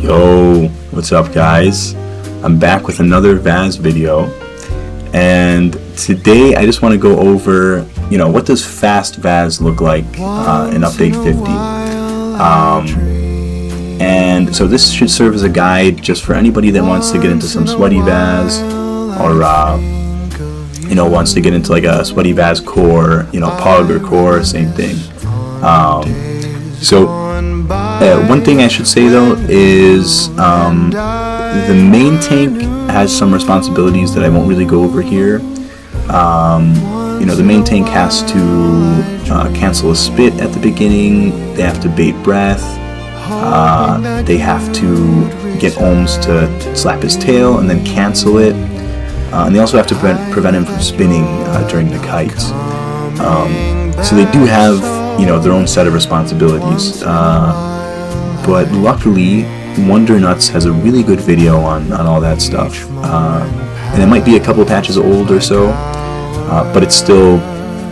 Yo, what's up guys? I'm back with another vAS video, and today I just want to go over, what does fast vAS look like in update 50. And so this should serve as a guide just for anybody that wants to get into some sweaty vAS, or wants to get into like a sweaty vAS core, pug or core, same thing. One thing I should say though is the main tank has some responsibilities that I won't really go over here. The main tank has to cancel a spit at the beginning. They have to bait breath. They have to get ohms to slap his tail and then cancel it. And they also have to prevent him from spinning during the kites. So they do have their own set of responsibilities. But luckily, Wonder Nuts has a really good video on all that stuff. And it might be a couple patches old or so, but it's still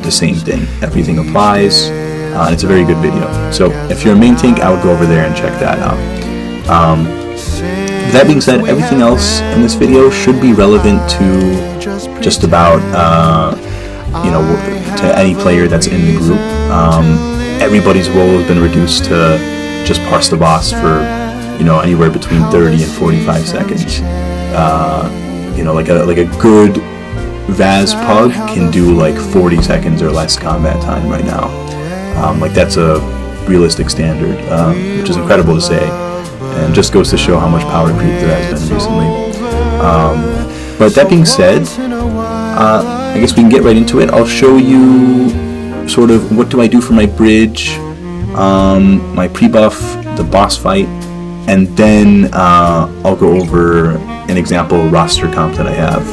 the same thing. Everything applies, and it's a very good video. So if you're a main tank, I would go over there and check that out. That being said, everything else in this video should be relevant to just about, to any player that's in the group. Everybody's role has been reduced to just parse the boss for, anywhere between 30 and 45 seconds. Like a good vAS pug can do like 40 seconds or less combat time right now. That's a realistic standard, which is incredible to say, and just goes to show how much power creep there has been recently. But that being said, I guess we can get right into it. I'll show you sort of what do I do for my bridge, my pre-buff, the boss fight, and then I'll go over an example roster comp that I have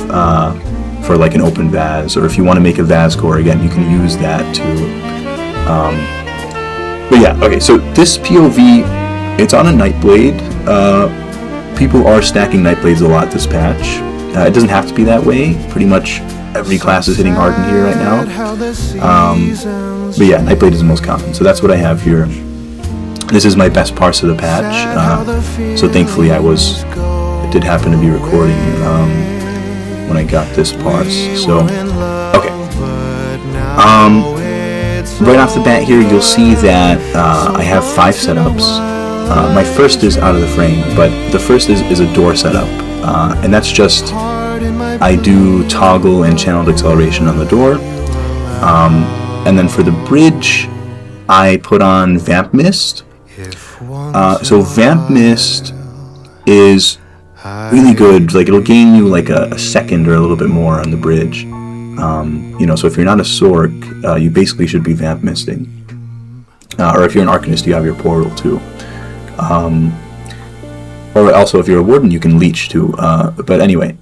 for like an open vAS, or if you want to make a vAS core, again, you can use that too. But yeah, okay, so this POV, it's on a Nightblade. People are stacking Nightblades a lot this patch. It doesn't have to be that way. Pretty much every class is hitting Hardened here right now. But yeah, Nightblade is the most common, so that's what I have here. This is my best parse of the patch, so thankfully it did happen to be recording when I got this parse. So, okay. Right off the bat here, you'll see that I have 5 setups. My first is out of the frame, but the first is a door setup, and that's just I do toggle and channeled acceleration on the door, and then for the bridge, I put on Vamp Mist. So Vamp Mist is really good. Like, it'll gain you like a second or a little bit more on the bridge. So if you're not a Sorc, you basically should be Vamp Misting. Or if you're an Arcanist, you have your Portal too. Or also if you're a Warden, you can Leech too. But anyway,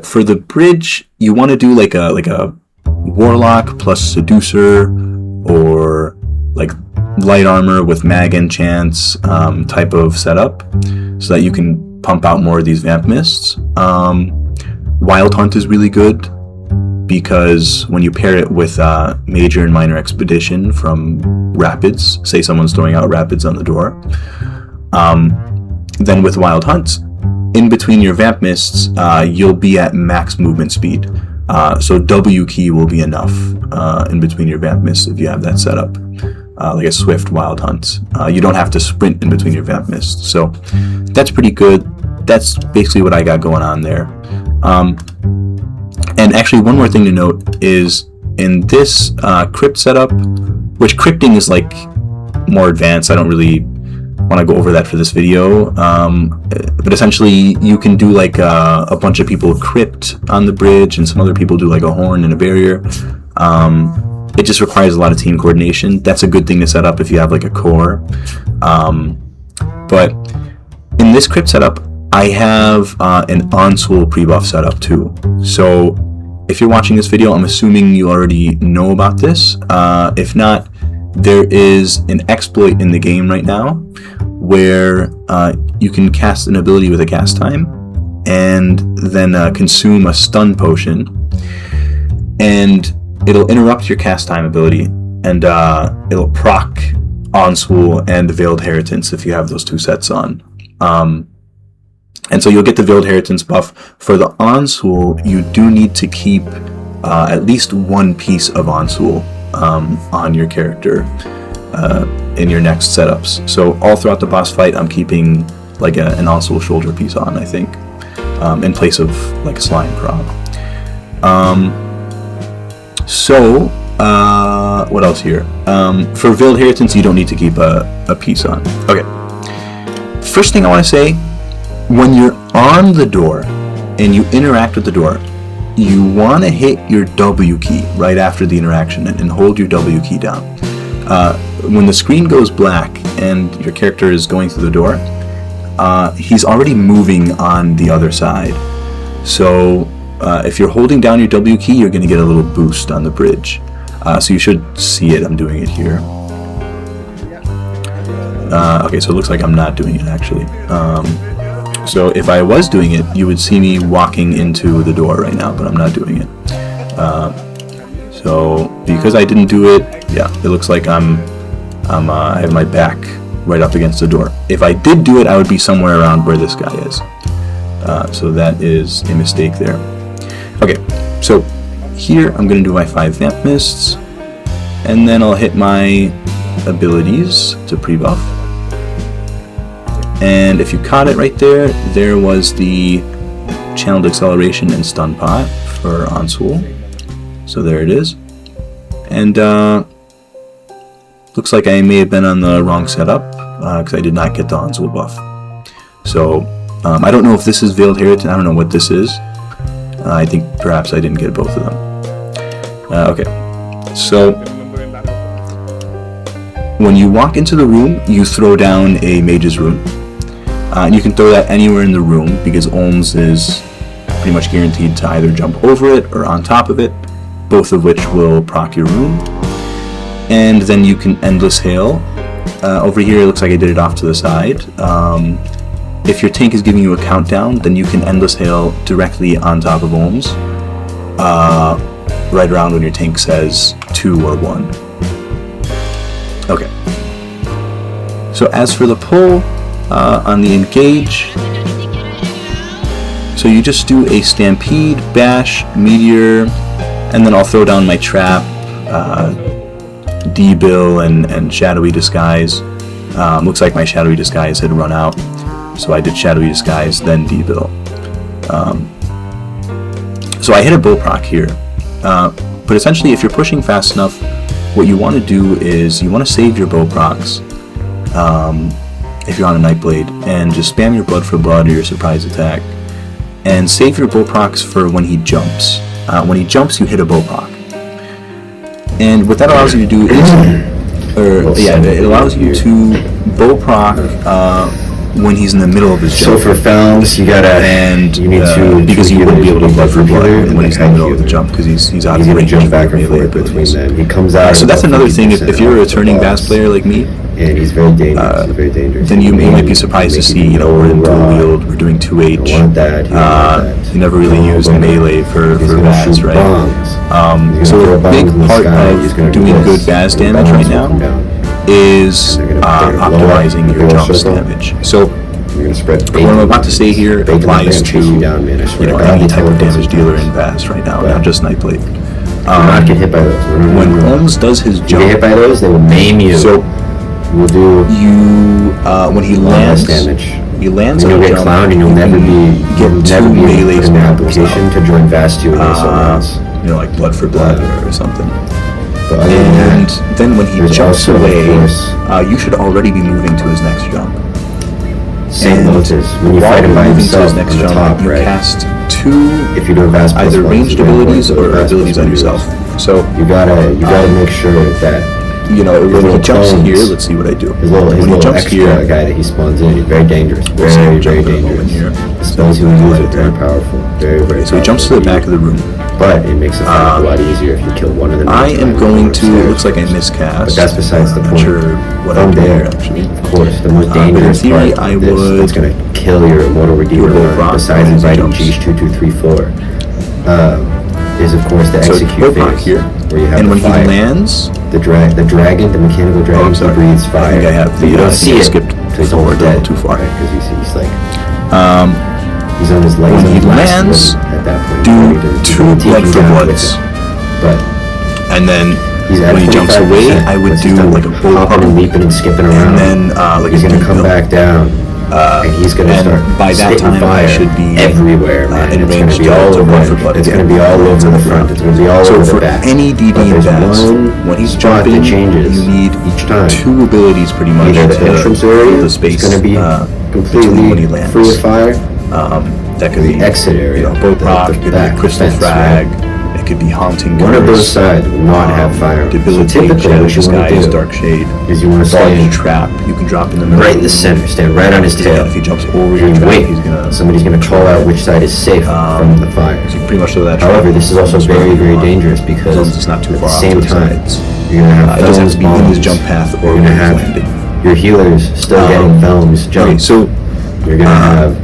for the bridge, you want to do like a Warlock plus Seducer, or like light armor with mag enchants type of setup, so that you can pump out more of these Vamp Mists. Wild Hunt is really good, because when you pair it with Major and Minor Expedition from Rapids, say someone's throwing out Rapids on the door, then with Wild Hunt, in between your Vamp Mists, you'll be at max movement speed. So W key will be enough in between your Vamp Mists if you have that set up. Like a Swift Wild Hunt. You don't have to sprint in between your Vamp Mists. So that's pretty good. That's basically what I got going on there. And actually, one more thing to note is in this crypt setup, which crypting is like more advanced. I don't really want to go over that for this video. But essentially, you can do like a bunch of people crypt on the bridge, and some other people do like a horn and a barrier. It just requires a lot of team coordination. That's a good thing to set up if you have like a core. But in this crypt setup, I have an on-soul pre-buff setup too. So if you're watching this video, I'm assuming you already know about this. If not, there is an exploit in the game right now where you can cast an ability with a cast time and then consume a stun potion, and it'll interrupt your cast time ability, and it'll proc On School and Veiled Heritance if you have those two sets on. And so you'll get the Veiled Inheritance buff. For the Onsul, you do need to keep at least one piece of Onsul on your character in your next setups. So all throughout the boss fight, I'm keeping like an Onsul shoulder piece on, I think, in place of like a slime prop. What else here? For Veiled Inheritance, you don't need to keep a piece on. Okay. First thing I want to say, when you're on the door and you interact with the door, you want to hit your W key right after the interaction and hold your W key down. When the screen goes black and your character is going through the door, he's already moving on the other side. So if you're holding down your W key, you're going to get a little boost on the bridge. So you should see it. I'm doing it here. Okay, so it looks like I'm not doing it actually. So if I was doing it, you would see me walking into the door right now, but I'm not doing it. So because I didn't do it, yeah, it looks like I have my back right up against the door. If I did do it, I would be somewhere around where this guy is. So that is a mistake there. Okay, so here I'm going to do my 5 Vamp Mists, and then I'll hit my abilities to pre-buff. And if you caught it right there, there was the Channeled Acceleration and Stun Pot for Onsul. So there it is. And looks like I may have been on the wrong setup because I did not get the Onsul buff. So I don't know if this is Veiled Inheritance. I don't know what this is. I think perhaps I didn't get both of them. Okay, so when you walk into the room, you throw down a Mage's Rune. And you can throw that anywhere in the room because Olms is pretty much guaranteed to either jump over it or on top of it, both of which will proc your rune. And then you can Endless Hail. Over here it looks like I did it off to the side. If your tank is giving you a countdown, then you can Endless Hail directly on top of Olms, right around when your tank says 2 or 1. Okay. So as for the pull, on the engage, so you just do a Stampede, Bash, Meteor, and then I'll throw down my Trap, D-Bill, and Shadowy Disguise. Looks like my Shadowy Disguise had run out, so I did Shadowy Disguise, then D-Bill. So I hit a bow proc here, but essentially if you're pushing fast enough, what you want to do is you want to save your bow procs if you're on a Nightblade, and just spam your Blood for Blood or your Surprise Attack, and save your bow procs for when he jumps. When he jumps, you hit a bow proc. And what that allows you to do is, it allows you to bow proc when he's in the middle of his jump. So for Felms, you need to because you wouldn't be able to Blood for Blood when he's in the middle of the jump because he's out of range. Jump back and forth between them. He comes out. So that's another thing. If you're a returning vAS player like me, and he's very dangerous. Then you might be surprised to see, we're in dual wield, we're doing 2H. You never really use melee for vAS, right? So a big part of doing good vAS damage right now is optimizing your jumps damage. So what I'm about to say here applies to any type of damage dealer in vAS right now, not just Nightblade. Not get hit by those. When Olms does his jump, you get hit by those, they will maim you. So we'll do when he lands damage. He lands and on you'll get clowned, and you'll never be melee in the application to join vAS 2 like Blood for Blood or something. And then when he jumps away, you should already be moving to his next jump. Same motives. When you fight him by himself next on the jump, top, you right? cast 2 if you do vAS either ranged abilities or abilities on yourself. So you gotta make sure that when he jumps here, let's see what I do. His little jumps here, guy that he spawns in, he's very dangerous. Very dangerous. The spells he will use are very powerful. Very so he jumps to the back of the room. But it makes the fight a lot easier if you kill one of them. I am going to, it looks like I miscast. But that's besides the point. I'm not sure what I'm doing there, actually. Of course, the most dangerous part of this that's going to kill your Immortal Redeemer run, besides inviting Geesh 2234, is of course the execute phase, here. Where you have and the when fire. He lands, the dragon, the mechanical dragon, he breathes fire. I think I have the, you don't see it. Skipped So he's forward, almost dead. too far. Because he's like, he's on his legs. When he lands, at that point, do 2 blood for bloods. But and then he's when he jumps away, I would do like a bull hopping and leaping and skipping around. And then like he's gonna come back down. And he's gonna start by that time fire I should be everywhere, man. in It's range gonna be all over. It's gonna be all over the front. It's gonna be all over the back. So for any DD vAS, when he's jumping, changes you need each time 2 abilities pretty much. Either the entrance area the space is gonna be completely free of fire. That could be exit area, boat rock, it could be crystal frag. Right? It could be haunting. One of those sides will not have fire. So typically, what you want to do dark shade is you want to stand trap. You can drop in the middle, right in the center, stand right on his tail. If he jumps over your and trap, wait. he's gonna. Somebody's gonna call out which side is safe from the fire. So you can pretty much throw that. However, this is also very, very dangerous because it's not too at far the same off to the time sides. you're gonna have It doesn't have films to be in his bombs. jump path or You're gonna have landing. your healers still getting films jump. Okay, so you're gonna have.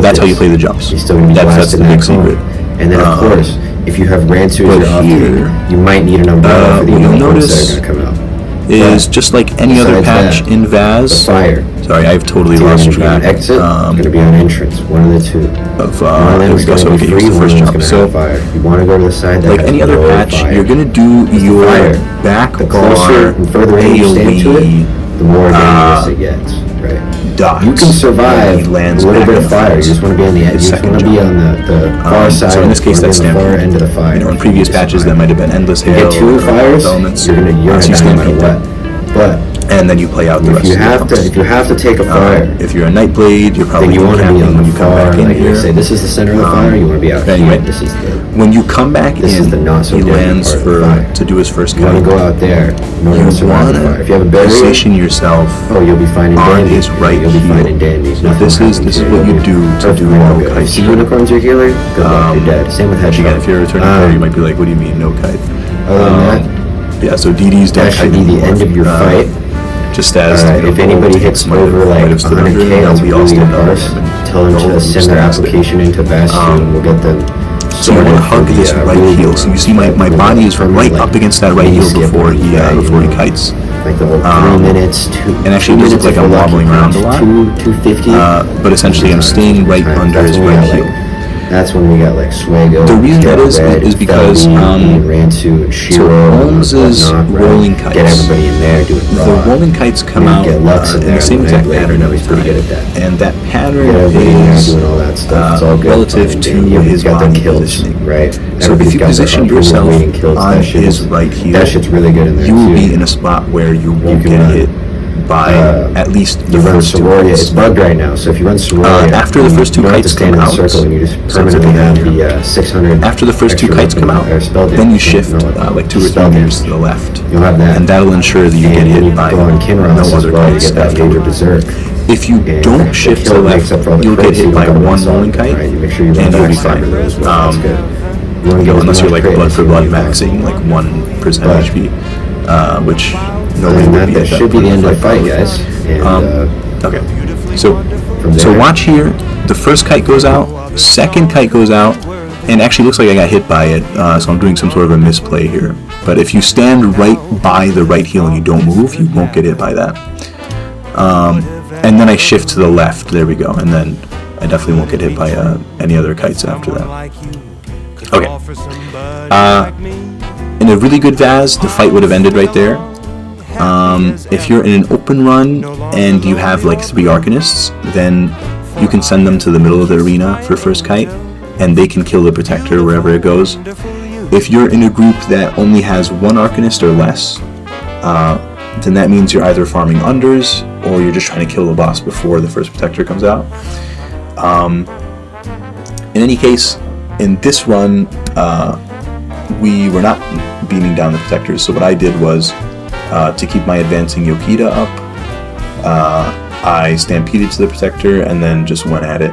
That's how you play the jumps. You're still gonna be that's the blasted in big that cone. secret. And then of course, if you have Rancers but or off here, you might need an umbrella for the what you'll unicorns notice that are gonna come out. is just like any other besides patch that, in The vAS. fire. Sorry, I've totally It's either lost gonna be track. an exit, it's gonna be an entrance. One of the two. Of One there we go. So we get used to the first jump. So fire. You want to go to the side that like has any other no patch, fire. you're gonna do your fire. back The closer bar and further in you stand to it, AoE the more dangerous it gets. Right. dots. You can survive He lands a little back bit in of the fire. You fence. just want to be on the edge. You just want to be on the far side. So in this case, that's on the far stampede. end of the fire. In previous patches, that might have been endless You hail. get 2 or fires, elements. you're gonna So you die no matter stampede what. them. But And then you play out the rest of the jumps. if you have to take a fire, If you're a Nightblade, you're probably then you want to be on when the you come far. back in Like here. say, this is the center of the fire. You want to be out Anyway, here. This is the. When you come back This in, is the not so he deadly lands part of the fire. to do his first You want kite. to go out there in order to You survive the want fire. If you have a to barrier, position yourself you'll be fine and on dandy. his right You'll be heel. fine and dandy. So this is what you do to do no no good. kite. See unicorns your healer? Good luck, you're dead. Same with headshot. Again, if you're a returning player, you might be like, "What do you mean no kite?" Other than Yeah, so DDs don't that should kite be the anymore. end of your fight. Just as If anybody hits over like 100k, that's really good bars. Tell them to send their application into vAS and we'll get them. So you want to hug this right heel. So you see my body is right up against that right heel before he kites. Like the whole 3 minutes, and actually it does look like I'm wobbling around a lot. 250. But essentially I'm staying right under his right heel. That's when we got like Swago. The reason that is because Ransu and Shiro, Holmes's rolling kites. Get everybody in there doing The rolling kites come out get Lux in the same exact pattern every time, pretty good at that. and that pattern Get everybody in there is doing all that stuff. It's all good. relative Fine, to yeah, his got body them kills, positioning. right? So if Everybody's you got their position upper yourself waiting kills. on That shit his is- right heel, that shit's really good in there you will too. be in a spot where you won't can get run. hit by at least the You run first 2 Sororia. kites. It's bugged right now, so if you run Sororia, after the first 2 you don't have kites to stand come in out, a circle and you just so it's permanently okay have here. the 600. After the first 2 extra kites come out, weapon, or spell then you damage. shift No, like 2 or 3 spell meters to damage. the left, You'll have that. and that'll ensure that you get And when you hit by go on Kinross no as other well, you kites get that major afterward. berserk. If you And don't the shift to kill the makes left, up for all the you'll get crits, so hit you by don't go one assault, rolling kite, right? You make sure you and you'll be backstab fine. those, that's good. You wanna get as Unless you're much like crit blood as for you blood can. maxing like 1% But- HP, which And nobody would be that at should be the end of the fight, probably. guys. And Okay, so from so there- watch here. The first kite goes out, second kite goes out, and actually looks like I got hit by it. So I'm doing some sort of a misplay here. But if you stand right by the right heel and you don't move, you won't get hit by that. And then I shift to the left. There we go. And then I definitely won't get hit by any other kites after that. Okay. In a really good vAS, the fight would have ended right there. If you're in an open run and you have like 3 Arcanists, then you can send them to the middle of the arena for first kite, and they can kill the Protector wherever it goes. If you're in a group that only has 1 Arcanist or less, then that means you're either farming unders or you're just trying to kill the boss before the first Protector comes out. In any case, in this run, we were not beaming down the Protectors, so what I did was, to keep my advancing Yokita up, I stampeded to the Protector and then just went at it.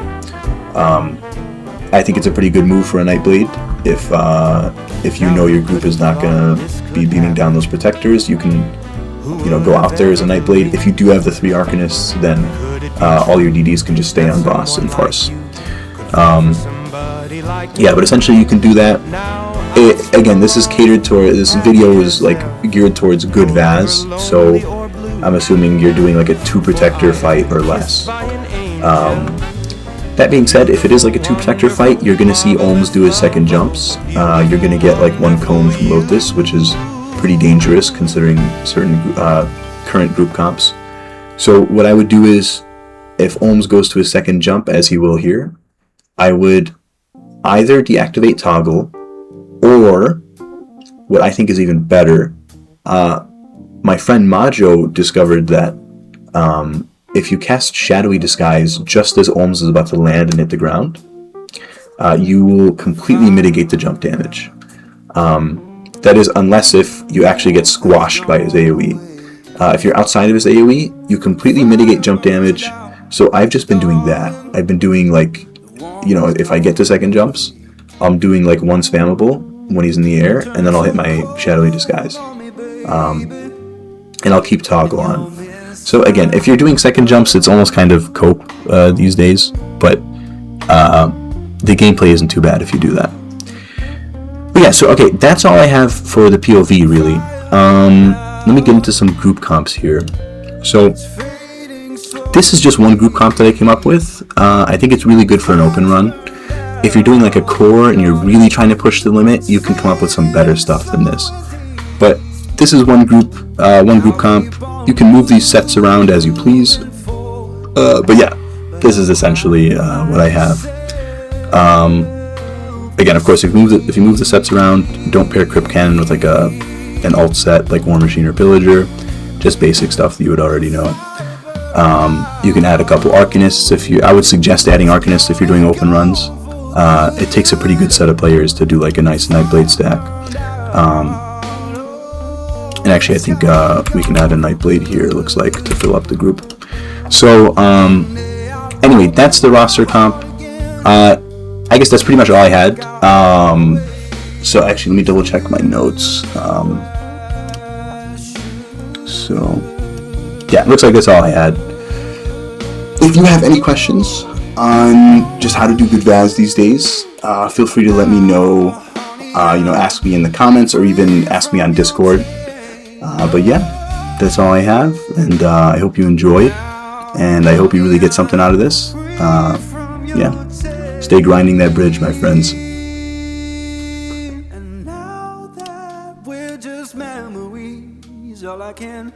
I think it's a pretty good move for a Nightblade. If you know your group is not going to be beaming down those Protectors, you can go out there as a Nightblade. If you do have the 3 Arcanists, then all your DDs can just stay on boss and farce. Yeah, but essentially you can do that. Again, this is catered toward, this video is like geared towards good vAS, so I'm assuming you're doing like a 2 protector fight or less. That being said, if it is like a 2 protector fight, you're going to see Ohms do his second jumps. You're going to get like 1 cone from Lotus, which is pretty dangerous considering certain current group comps. So what I would do is, if Ohms goes to his second jump, as he will here, I would either deactivate Toggle, or what I think is even better, my friend Majo discovered that if you cast Shadowy Disguise just as Ohms is about to land and hit the ground, you will completely mitigate the jump damage. That is, unless if you actually get squashed by his AoE. If you're outside of his AoE, you completely mitigate jump damage. So I've just been doing that. I've been doing like, you know, if I get to second jumps, I'm doing like 1 spammable when he's in the air, and then I'll hit my Shadowy Disguise. And I'll keep Toggle on. So again, if you're doing second jumps, it's almost kind of cope these days, but the gameplay isn't too bad if you do that. But yeah, so okay, that's all I have for the POV really. Let me get into some group comps here. So this is just one group comp that I came up with. I think it's really good for an open run. If you're doing like a core and you're really trying to push the limit, you can come up with some better stuff than this. But this is one group comp. You can move these sets around as you please. But yeah, this is essentially what I have. Again, of course, if you move the sets around, don't pair Crypt Cannon with like an alt set like War Machine or Pillager. Just basic stuff that you would already know. You can add a couple Arcanists I would suggest adding Arcanists if you're doing open runs. It takes a pretty good set of players to do like a nice Nightblade stack. And actually, I think we can add a Nightblade here, it looks like, to fill up the group. So, anyway, that's the roster comp. I guess that's pretty much all I had. So actually, let me double check my notes. So, yeah, it looks like that's all I had. If you have any questions on just how to do good vAS these days, feel free to let me know. Ask me in the comments or even ask me on Discord. But yeah, that's all I have, and I hope you enjoy it, and I hope you really get something out of this. Yeah, stay grinding that bridge, my friends. And now that we're just memories, all I can